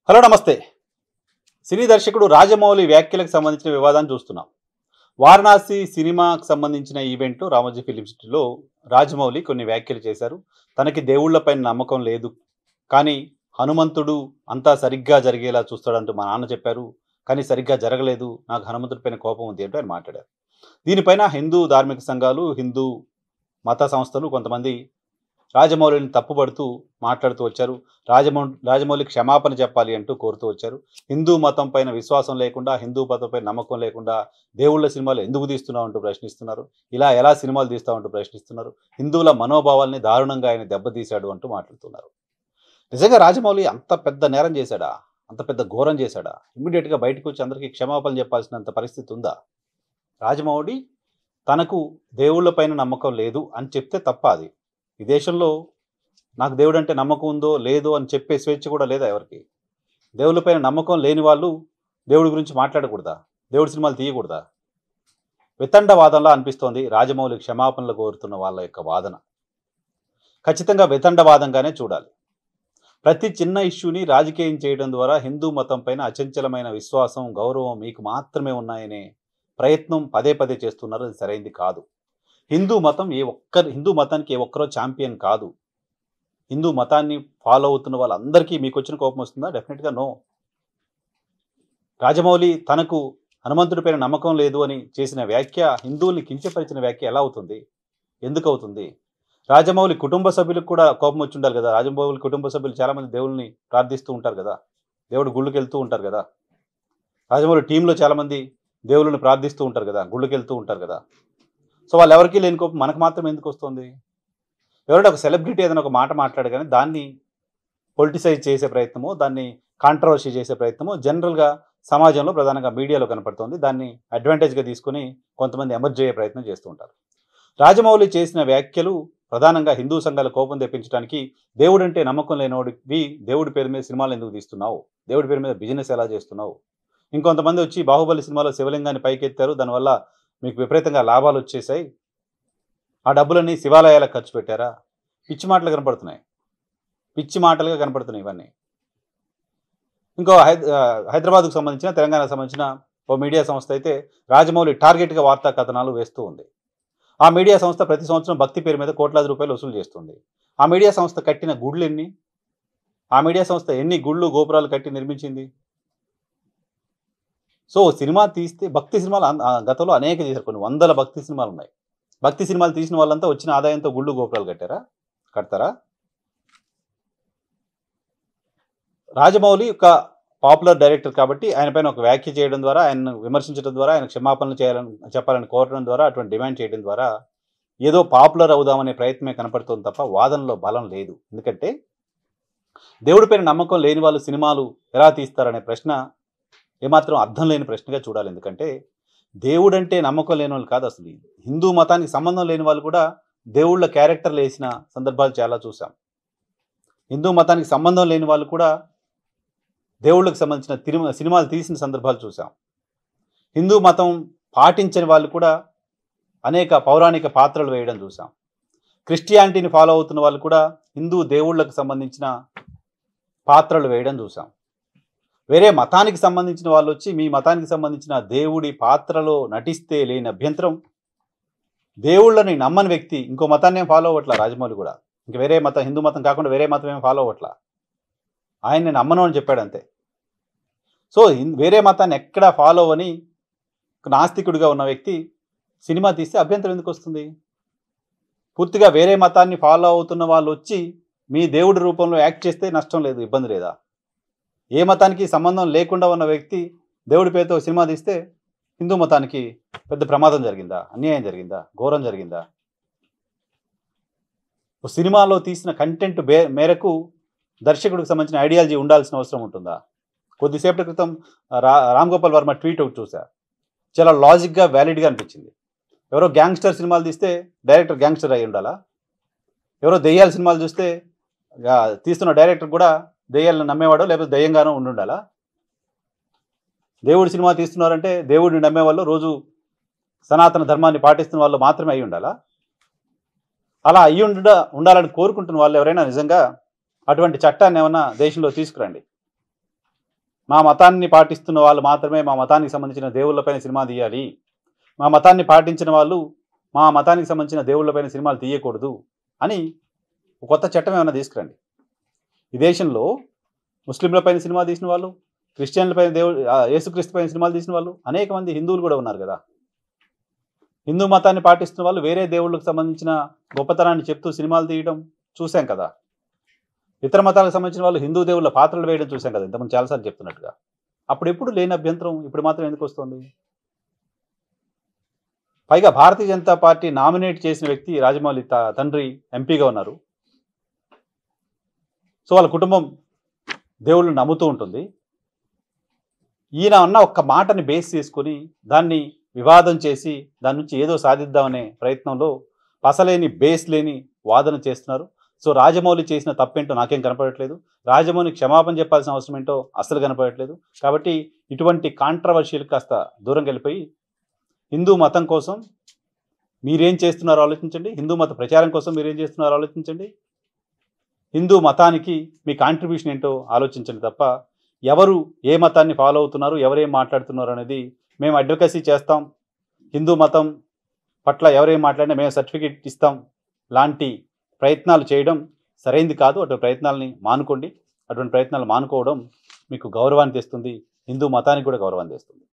Hello నమస్తే. సినీ దర్శకుడు రాజమౌళి వ్యాఖ్యలకు సంబంధించిన వివాదాన్ని చూస్తున్నాం. వారణాసి సినిమాకు సంబంధించిన ఈవెంట్ రామోజీ ఫిలిం సిటీలో రాజమౌళి కొన్ని వ్యాఖ్యలు చేశారు. తనకి దేవుళ్లపైన నమ్మకం లేదు, కానీ హనుమంతుడు అంతా సరిగ్గా జరిగేలా చూస్తాడంటూ మా నాన్న చెప్పారు, కానీ సరిగ్గా జరగలేదు, నాకు హనుమంతుడిపైన కోపం ఉంది అంటూ ఆయన మాట్లాడారు. దీనిపైన హిందూ ధార్మిక సంఘాలు, హిందూ మత సంస్థలు కొంతమంది రాజమౌళిని తప్పుపడుతూ మాట్లాడుతూ వచ్చారు. రాజమౌళి క్షమాపణ చెప్పాలి అంటూ కోరుతూ వచ్చారు. హిందూ మతం పైన విశ్వాసం లేకుండా, హిందూ మతం పైన నమ్మకం లేకుండా దేవుళ్ళ సినిమాలు ఎందుకు తీస్తున్నావు అంటూ ప్రశ్నిస్తున్నారు. ఇలా ఎలా సినిమాలు తీస్తావు అంటూ ప్రశ్నిస్తున్నారు. హిందువుల మనోభావాల్ని దారుణంగా ఆయన దెబ్బతీశాడు అంటూ మాట్లాడుతున్నారు. నిజంగా రాజమౌళి అంత పెద్ద నేరం చేశాడా? అంత పెద్ద ఘోరం చేశాడా? ఇమ్మీడియట్గా బయటకు వచ్చి అందరికీ క్షమాపణ చెప్పాల్సినంత పరిస్థితి ఉందా? రాజమౌళి తనకు దేవుళ్ళ పైన నమ్మకం లేదు అని చెప్తే తప్ప అది. ఈ దేశంలో నాకు దేవుడు అంటే నమ్మకం ఉందో లేదో అని చెప్పే స్వేచ్ఛ కూడా లేదా ఎవరికి? దేవుళ్ళపైన నమ్మకం లేని వాళ్ళు దేవుడి గురించి మాట్లాడకూడదా? దేవుడి సినిమాలు తీయకూడదా? వితండవాదంలా అనిపిస్తోంది రాజమౌళి క్షమాపణలు కోరుతున్న వాళ్ళ యొక్క వాదన. ఖచ్చితంగా వితండవాదంగానే చూడాలి. ప్రతి చిన్న ఇష్యూని రాజకీయం చేయడం ద్వారా హిందూ మతం పైన అచంచలమైన విశ్వాసం, గౌరవం మీకు మాత్రమే ఉన్నాయనే ప్రయత్నం పదే పదే చేస్తున్నారు. అది సరైంది కాదు. హిందూ మతానికి ఏ ఒక్కరో ఛాంపియన్ కాదు. హిందూ మతాన్ని ఫాలో అవుతున్న వాళ్ళందరికీ మీకు వచ్చిన కోపం వస్తుందా? డెఫినెట్గా నో. రాజమౌళి తనకు హనుమంతుడి పైన నమ్మకం లేదు అని చేసిన వ్యాఖ్య హిందువుల్ని కించపరిచిన వ్యాఖ్య ఎలా అవుతుంది? ఎందుకు అవుతుంది? రాజమౌళి కుటుంబ సభ్యులకు కూడా కోపం వచ్చి ఉండాలి కదా. రాజమౌళి కుటుంబ సభ్యులు చాలామంది దేవుల్ని ప్రార్థిస్తూ ఉంటారు కదా, దేవుడు గుళ్ళకి వెళ్తూ ఉంటారు కదా. రాజమౌళి టీంలో చాలామంది దేవుళ్ళని ప్రార్థిస్తూ ఉంటారు కదా, గుళ్ళకి వెళ్తూ ఉంటారు కదా. సో వాళ్ళు ఎవరికీ లేని కోపం మనకు మాత్రం ఎందుకు వస్తుంది? ఎవరైనా ఒక సెలబ్రిటీ ఏదైనా ఒక మాట మాట్లాడు కానీ దాన్ని పొలిటిసైజ్ చేసే ప్రయత్నమో, దాన్ని కాంట్రవర్సీ చేసే ప్రయత్నమో జనరల్గా సమాజంలో ప్రధానంగా మీడియాలో కనపడుతుంది. దాన్ని అడ్వాంటేజ్గా తీసుకుని కొంతమంది ఎమర్జ్ అయ్యే ప్రయత్నం చేస్తూ ఉంటారు. రాజమౌళి చేసిన వ్యాఖ్యలు ప్రధానంగా హిందూ సంఘాల కోపం తెప్పించడానికి, దేవుడంటే నమ్మకం లేనివాడివి దేవుడి పేరు మీద సినిమాలు ఎందుకు తీస్తున్నావు, దేవుడి పేరు మీద బిజినెస్ ఎలా చేస్తున్నావు. ఇంకొంతమంది వచ్చి బాహుబలి సినిమాలో శివలింగాన్ని పైకెత్తారు, దానివల్ల మీకు విపరీతంగా లాభాలు వచ్చేసాయి, ఆ డబ్బులన్నీ శివాలయాలకు ఖర్చు పెట్టారా? పిచ్చి మాటలు కనపడుతున్నాయి, పిచ్చి మాటలుగా కనపడుతున్నాయి ఇవన్నీ. ఇంకో హైదరాబాద్కు సంబంధించిన, తెలంగాణకు సంబంధించిన ఓ మీడియా సంస్థ అయితే రాజమౌళి టార్గెట్గా వార్తా కథనాలు వేస్తూ ఉంది. ఆ మీడియా సంస్థ ప్రతి సంవత్సరం భక్తి పేరు మీద కోట్లాది రూపాయలు వసూలు చేస్తుంది. ఆ మీడియా సంస్థ కట్టిన గుళ్ళు ఎన్ని? ఆ మీడియా సంస్థ ఎన్ని గుళ్ళు గోపురాలు కట్టి నిర్మించింది? సో సినిమా తీస్తే భక్తి సినిమాలు గతంలో అనేక చేశారు. కొన్ని వందల భక్తి సినిమాలు ఉన్నాయి. భక్తి సినిమాలు తీసిన వాళ్ళంతా వచ్చిన ఆదాయంతో గుళ్ళు గోపురాలు కడతారా? రాజమౌళి ఒక పాపులర్ డైరెక్టర్ కాబట్టి ఆయన పైన ఒక వ్యాఖ్య చేయడం ద్వారా, ఆయనను విమర్శించడం ద్వారా, ఆయన క్షమాపణలు చెప్పాలని కోరడం ద్వారా, అటువంటి డిమాండ్ చేయడం ద్వారా ఏదో పాపులర్ అవుదామనే ప్రయత్నమే కనపడుతుంది తప్ప వాదనలో బలం లేదు. ఎందుకంటే దేవుడిపైన నమ్మకం లేని వాళ్ళు సినిమాలు ఎలా తీస్తారనే ప్రశ్న ఏమాత్రం అర్థం లేని ప్రశ్నగా చూడాలి. ఎందుకంటే దేవుడంటే నమ్మకం లేని వాళ్ళు కాదు, అసలు హిందూ మతానికి సంబంధం లేని వాళ్ళు కూడా దేవుళ్ళ క్యారెక్టర్లు వేసిన సందర్భాలు చాలా చూసాం. హిందూ మతానికి సంబంధం లేని వాళ్ళు కూడా దేవుళ్ళకు సంబంధించిన సినిమాలు తీసిన సందర్భాలు చూసాం. హిందూ మతం పాటించని వాళ్ళు కూడా అనేక పౌరాణిక పాత్రలు వేయడం చూసాం. క్రిస్టియానిటీని ఫాలో అవుతున్న వాళ్ళు కూడా హిందూ దేవుళ్ళకు సంబంధించిన పాత్రలు వేయడం చూసాం. వేరే మతానికి సంబంధించిన వాళ్ళు వచ్చి మీ మతానికి సంబంధించిన దేవుడి పాత్రలో నటిస్తే లేని అభ్యంతరం, దేవుళ్ళని నమ్మని వ్యక్తి ఇంకో మతాన్ని ఏం ఫాలో అవ్వట్లా. రాజమౌళి కూడా ఇంక వేరే మతం, హిందూ మతం కాకుండా వేరే మతం ఏం ఫాలో అవ్వట్లా. ఆయన నేను నమ్మను అని చెప్పాడు అంతే. సో వేరే మతాన్ని ఎక్కడా ఫాలో అని నాస్తికుడిగా ఉన్న వ్యక్తి సినిమా తీస్తే అభ్యంతరం ఎందుకు వస్తుంది? పూర్తిగా వేరే మతాన్ని ఫాలో అవుతున్న వాళ్ళు వచ్చి మీ దేవుడి రూపంలో యాక్ట్ చేస్తే నష్టం లేదు, ఇబ్బంది లేదా? ఏ మతానికి సంబంధం లేకుండా ఉన్న వ్యక్తి దేవుడి పేరుతో సినిమా తీస్తే హిందూ మతానికి పెద్ద ప్రమాదం జరిగిందా? అన్యాయం జరిగిందా? ఘోరం జరిగిందా? సినిమాలో తీసిన కంటెంట్ మేరకు దర్శకుడికి సంబంధించిన ఐడియాలజీ ఉండాల్సిన అవసరం ఉంటుందా? కొద్దిసేపటి క్రితం రామ్ గోపాల్ వర్మ ట్వీట్ ఒకటి చూసా, చాలా లాజిక్గా వ్యాలిడ్గా అనిపించింది. ఎవరో గ్యాంగ్స్టర్ సినిమాలు తీస్తే డైరెక్టర్ గ్యాంగ్స్టర్ అయి ఉండాలా? ఎవరో దెయ్యాల సినిమాలు చూస్తే తీస్తున్న డైరెక్టర్ కూడా దెయ్యాలను నమ్మేవాడో లేకపోతే దెయ్యంగానో ఉండాలా? దేవుడి సినిమా తీస్తున్నారంటే దేవుడిని నమ్మేవాళ్ళు, రోజు సనాతన ధర్మాన్ని పాటిస్తున్న వాళ్ళు మాత్రమే అయి ఉండాలా? అలా అయ్యి ఉండాలని కోరుకుంటున్న వాళ్ళు ఎవరైనా నిజంగా అటువంటి చట్టాన్ని ఏమన్నా దేశంలో తీసుకురండి. మా మతాన్ని పాటిస్తున్న వాళ్ళు మాత్రమే మా మతానికి సంబంధించిన దేవుళ్ళపైన సినిమా తీయాలి, మా మతాన్ని పాటించిన వాళ్ళు మా మతానికి సంబంధించిన దేవుళ్ళపైన సినిమాలు తీయకూడదు అని ఒక కొత్త చట్టం ఏమైనా తీసుకురండి. ఈ దేశంలో ముస్లింలపైన సినిమా తీసిన వాళ్ళు, క్రిస్టియన్లపైన యేసుక్రీస్తు పైన సినిమాలు తీసిన వాళ్ళు అనేక మంది హిందువులు కూడా ఉన్నారు కదా. హిందూ మతాన్ని పాటిస్తున్న వాళ్ళు వేరే దేవుళ్ళకు సంబంధించిన గొప్పతనాన్ని చెప్తూ సినిమాలు తీయడం చూసాం కదా. ఇతర మతాలకు సంబంధించిన వాళ్ళు హిందూ దేవుళ్ళ పాత్రలు వేయడం చూసాం కదా, ఇంతకుముందు చాలాసార్లు చెప్తున్నట్టుగా. అప్పుడు ఎప్పుడు లేని అభ్యంతరం ఇప్పుడు మాత్రం ఎందుకు వస్తుంది? పైగా భారతీయ జనతా పార్టీ నామినేట్ చేసిన వ్యక్తి రాజమౌళి తండ్రి ఎంపీగా ఉన్నారు. సో వాళ్ళ కుటుంబం దేవుళ్ళని నమ్ముతూ ఉంటుంది. ఈయన అన్న ఒక్క మాటని బేస్ చేసుకొని దాన్ని వివాదం చేసి దాని నుంచి ఏదో సాధిద్దామనే ప్రయత్నంలో పసలేని బేస్ లేని వాదన చేస్తున్నారు. సో రాజమౌళి చేసిన తప్పేంటో నాకేం కనపడట్లేదు, రాజమౌళి క్షమాపణ చెప్పాల్సిన అవసరం ఏంటో అస్సలు కనపడట్లేదు. కాబట్టి ఇటువంటి కాంట్రవర్షియల్ కాస్త దూరం వెళ్ళిపోయి హిందూ మతం కోసం మీరేం చేస్తున్నారో ఆలోచించండి, హిందూ మత ప్రచారం కోసం మీరేం చేస్తున్నారో ఆలోచించండి, హిందూ మతానికి మీ కాంట్రిబ్యూషన్ ఏంటో ఆలోచించండి తప్ప ఎవరు ఏ మతాన్ని ఫాలో అవుతున్నారు, ఎవరేం మాట్లాడుతున్నారు అనేది మేము అడ్వకసీ చేస్తాం, హిందూ మతం పట్ల ఎవరేం మాట్లాడినా మేము సర్టిఫికేట్ ఇస్తాం లాంటి ప్రయత్నాలు చేయడం సరైంది కాదు. అటువంటి ప్రయత్నాలని మానుకోండి. అటువంటి ప్రయత్నాలు మానుకోవడం మీకు గౌరవాన్ని తెస్తుంది, హిందూ మతానికి కూడా గౌరవాన్ని తెస్తుంది.